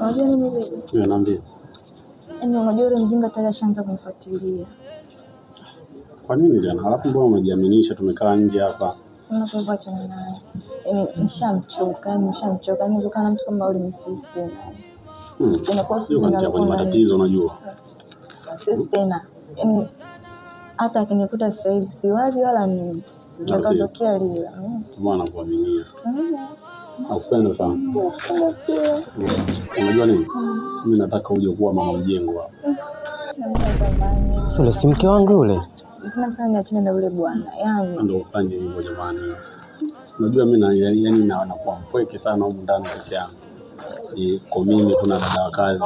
Unajua nini wewe? Niambie. Unajua yule mjinga tayari ashaanza kunifuatilia. Kwa nini jana? Alafu mbona umejiaminisha tumekaa nje hapa? Unapokuwa chana naye. Nishamchoka. Nikikana mtu kama yule msisi tena. Inakuwa sio kwa matatizo unajua. Sisi tena. Hata akinikuta sasa hivi siwazi wala nini. Nikatokea lile. Mbona nakuaminia? Nakupenda sana. Unajua nini? Mimi nataka uje kuwa mama mjengo hapa. Yule si mke wangu yule. Sasa niachane na yule bwana. Yaani ndio ufanye hivyo jamani. Unajua mimi nakuwa mpweke sana huko ndani peke yangu. Kwa mimi kuna dada wa kazi.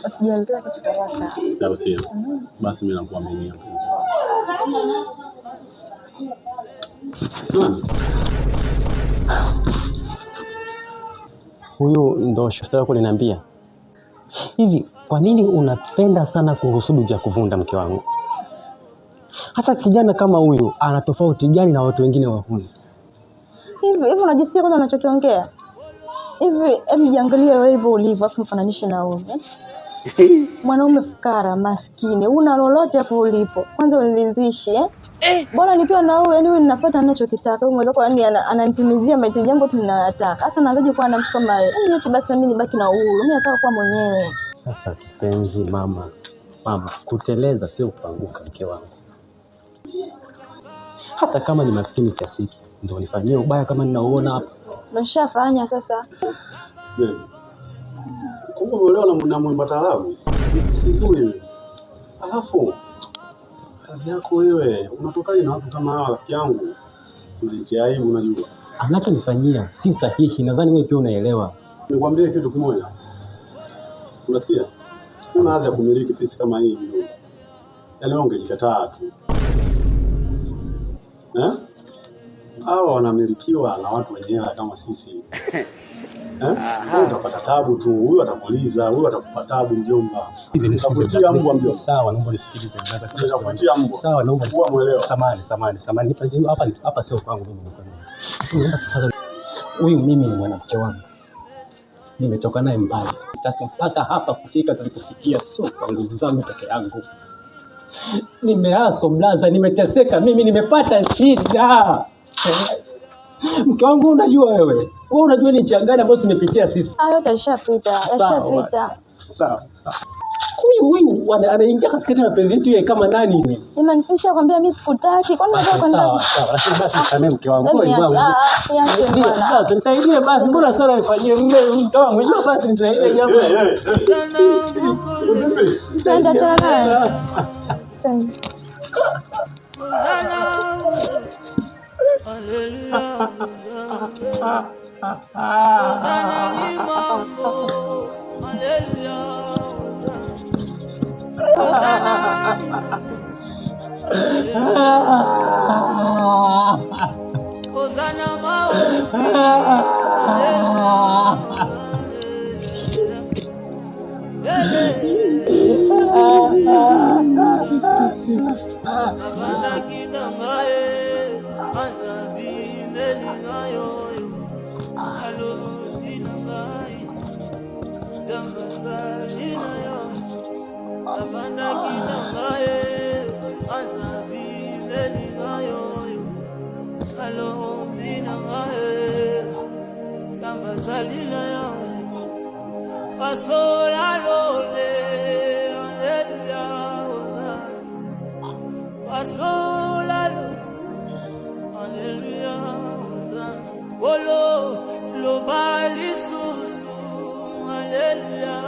Usijielekea kitu cha wasa. Ndio sio. Basi mimi nakuaminia. Huyu ndo shosta yako aliniambia. Hivi kwa nini unapenda sana kuhusudu vya kuvunda mke wangu? Hasa kijana kama huyu ana tofauti gani na watu wengine wahuni? Hivi unajisikia kwanza unachokiongea? Hivi hebu jiangalie wewe hivyo ulivyo afu mfananishe na huyu. Mwanaume fukara, maskini, una lolote hapo ulipo. Kwanza uniridhishe bora nikiwa na wewe, yani ninapata ninachokitaka. Wewe mwenzako yani ananitimizia mahitaji yangu tunayataka. Sasa naanzaje kuwa na mtu kama yeye? Niache basi mimi nibaki na uhuru. Mimi nataka kuwa mwenyewe. Sasa kipenzi mama, kuteleza sio kuanguka mke wangu. Hata kama ni maskini kiasi hiki, ndio nifanyie ubaya kama ninaoona hapa. Nashafanya sasa. Kumbe umeelewa na mwimba taarabu. Sijui. Alafu kazi yako wewe unatokana na watu kama hawa rafiki yangu. Unajitia aibu unajua. Anachonifanyia si sahihi, nadhani wewe pia unaelewa. Nikwambie kitu kimoja. Unasikia? Una haja kumiliki pesa kama hii ndio. Yaani wewe ungejikataa tu. Hao wanamilikiwa na watu wenyewe kama sisi. Wewe utapata tabu tu, huyu atakuuliza, huyu atakupa tabu mjomba. Nitakutia mbwa mjomba. Sawa, naomba nisikilize. Nitakutia mbwa. Sawa, naomba kuwa muelewa. Samahani. Nipaje hapa sio kwangu mimi mkononi. Naomba sasa huyu mimi ni mwanamke wangu. Nimetoka naye mbali. Mpaka hapa kufika tulikofikia sio kwa nguvu zangu peke yangu. Nimeaso blaza, nimeteseka mimi, nimepata shida. Mke wangu unajua wewe unajua ni changanya ambazo tumepitia sisi. Hayo yashapita. Sawa. Huyu anaingia katika mapenzi yetu yeye kama nani? Nimenisha kwambia mimi sikutaki. Kwani unataka kwenda? Sawa. Lakini basi nisamee mke wangu. Sasa nisaidie basi, mbona sana nifanyie mke wangu? Njoo basi nisaidie jambo. Twende tena. Lo bali susu, hallelujah.